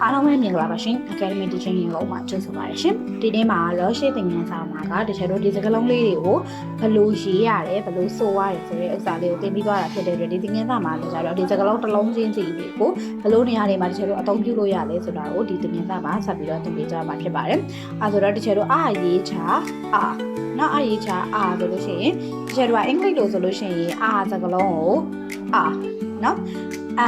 အားလုံးပဲမြင်ကြပါရှင် Academy Teaching ရေကိုမှကျဆိုပါတယ်ရှင်ဒီနေ့မှာတော့ရှေ့သင်ခန်းစာမှာကတချို့တို့ဒီစကားလုံးလေးတွေကိုဘယ်လိုရေးရတယ်ဘယ်လိုဆိုရတယ်ဆိုတဲ့ဥစ္စာလေးကိုသင်ပြီးသွားတာဖြစ်တဲ့အတွက်ဒီသင်ခန်းစာမှာလည်းကျတော့ဒီစကားလုံးတစ်လုံးချင်းစီတွေကိုဘယ်လိုနေရာတွေမှာတချို့တို့အသုံးပြုလို့ရလဲဆိုတာကိုဒီသင်ခန်းစာမှာဆက်ပြီးတော့သင်ပေးကြမှာဖြစ်ပါတယ်အဲဆိုတော့တချို့တို့အာရေးချာအာနော်အာရေးချာအာဆိုလို့ရှိရင်တချို့တို့ကအင်္ဂလိပ်လိုဆိုလို့ရှိရင်အာစကားလုံးကိုအာနော်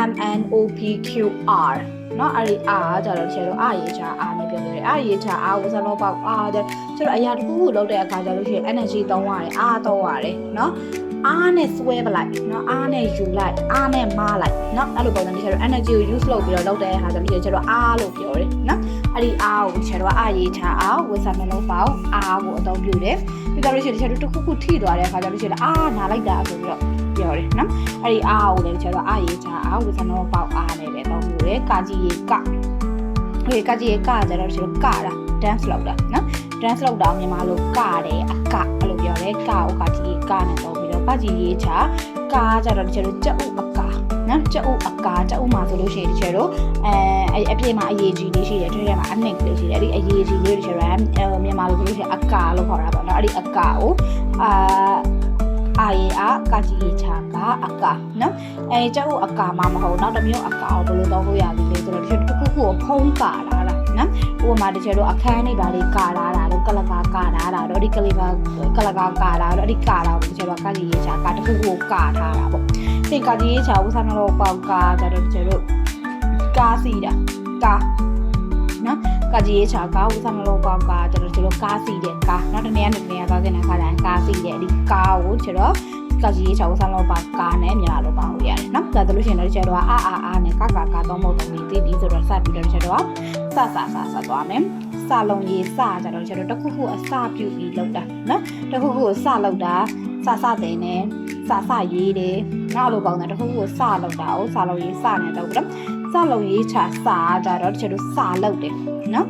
MNOPQR နော်အဲ့ဒီအားကြတော့ကျတော့အားရေးချာအားနဲ့ပြောတယ်အားရေးချာအားဝစလုံးပေါက်အားတဲ့ကျတော့အရာတစ်ခုခုလုပ်တဲ့အခါကျလို့ရှိရင် energy သုံးရတယ်အားသုံးရတယ်နော်အားနဲ့ဆွဲပလိုက်နော်အားနဲ့ယူလိုက်အားနဲ့မားလိုက်နော်အဲ့လိုပုံစံတချို့တော့ energy ကို use လုပ်ပြီးတော့လုပ်တဲ့အခါကျလို့ရှိရင်ကျတော့အားလို့ပြောတယ်နော်အဲ့ဒီအားကိုကျတော့အားရေးချာအားဝစလုံးပေါက်အားကိုအသုံးပြုတယ်ပြီးတော့လို့ရှိရင်တချို့တစ်ခုခုထိသွားတဲ့အခါကျလို့ရှိရင်အားနာလိုက်တာဆိုပြီးတော့ပြောတယ်နော်အဲ့ဒီအားကိုလည်းကျတော့အားရေးချာအားဝစလုံးပေါက်အားနဲ့ပဲသုံးပြုတယ်ကာကြီးရေကဒီကာကြီးရေကကျတော့ကျတော့ကတာ dance လုပ်တာနော် dance လုပ်တာမြန်မာလိုကတယ်အကအဲ့လိုပြောတယ်ကကိုကာကြီးရေကနဲ့သုံးပြီးတော့ကာကြီးရေချာကာကျတော့ကျတော့ကြက်ဥအကာနော်ကြက်ဥအကာကြက်ဥမှာဆိုလို့ရှိရင်ကျတော့အပြည့်မှာအရေးကြီးလေးရှိတယ်ထဲမှာအနှိမ့်လေးရှိတယ်အဲ့ဒီအရေးကြီးလေးကျတော့မြန်မာလိုဆိုလို့ရှိရင်အကာလို့ခေါ်တာပေါ့နော်အဲ့ဒီအကာကိုအာရေအားကာကြီးချာကအကာနော်ကျုပ်အကာမှမဟုတ်နောက်တစ်မျိုးအကာကိုဘယ်လိုသုံးလို့ရလဲဆိုတော့ဒီတစ်ခုခုကိုဖုံးကာလာတာနော်ဥပမာတချို့တို့အခန်းတွေပါလေးကာလာတာလို့ကလကာကာလာတာတော့ဒီကလေးပါကလကာကာလာတော့ဒီကာလာကိုတချို့တို့ကာကြီးချာကာတစ်ခုခုကိုကာထားတာပေါ့သင်ကာကြီးချာဝစားတော့ပေါက်ကာကြတော့တချို့တို့ကာစီတာကာနော်ကာကြီးချာကာဝစားတော့ပေါက်ကာကြတော့တချို့တို့ကာစီတဲ့ကာနော်တနေ့ကနေသွားတဲ့ခါတိုင်းကာစီတဲ့ဒီကာကိုတချို့တော့ကာကြီးချာဝစားတော့ပေါက်ကာနဲ့မြန်မာလိုပေါက်လို့ရတယ်နော်ဒါဆိုလို့ရှိရင်တော့တချို့တို့အာနဲ့ကာသုံးဖို့သုံးပြီးသိပြီးဆိုတော့စပြီးတော့တချို့တို့စသွားမယ်စလုံးရေးစကြတော့ကျတော့တခုခုအစပြုပြီးလောက်တာနော်တခုခုကိုစလောက်တာစတဲ့နဲ့စရေးတယ်နောက်လိုပေါင်းတာတခုခုကိုစလောက်တာကိုစလုံးရေးစနေတော့ပြီးတော့စလုံးရေးချစကြတော့ကျတော့စလောက်တယ်နော်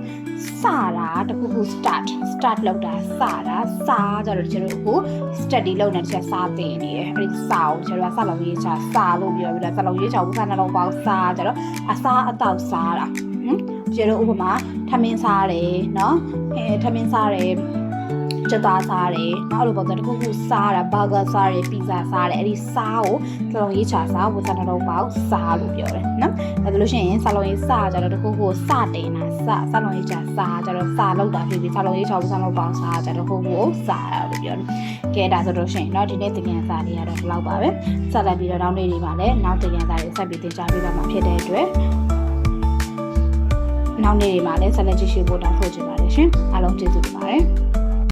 စတာတခုခု start လောက်တာစတာကြတော့ကျတော့ကို study လုပ်နေတဲ့စာသင်နေတယ်အဲ့ဒီစာကိုကျတော့စလုံးရေးချစာလို့ပြောပြီးတော့စလုံးရေးချဘူးစာနှလုံးပေါင်းစာကြတော့အစားအသောက်စားတာကျတော့ဥပမာထမင်းစားတယ်နော်ထမင်းစားတယ်ကြက်သားစားတယ်နော်အဲ့လိုပုံစံတစ်ခုခုစားတာဘာဂါစားတယ်ပီဇာစားတယ်အဲ့ဒီစားကိုစလုံးရေးချစားဝစနှလုံးပေါက်စားလို့ပြောတယ်နော်ဒါဆိုလို့ရှိရင်စလုံးရေးစားကြတော့တစ်ခုခုစတင်တာစလုံးရေးချစားကြတော့စားလောက်တာဖြစ်ပြီးစလုံးရေးချဝစနှလုံးပေါက်စားကြတော့ဟိုကိုစားတာလို့ပြောတယ်ကဲဒါဆိုလို့ရှိရင်တော့ဒီနေ့သင်ခန်းစာလေးကတော့ဒီလောက်ပါပဲဆက်လက်ပြီးတော့နောက်နေ့တွေမှာလည်းနောက်သင်ခန်းစာတွေဆက်ပြီးသင်ကြားပေးပါမှာဖြစ်တဲ့အတွက်နောက်နေ့တွေမှာလည်းဆက်လက်ကြည့်ရှုဖို့တောင်းဆိုချင်ပါတယ်ရှင်အားလုံးကျေးဇူးတင်ပါတယ်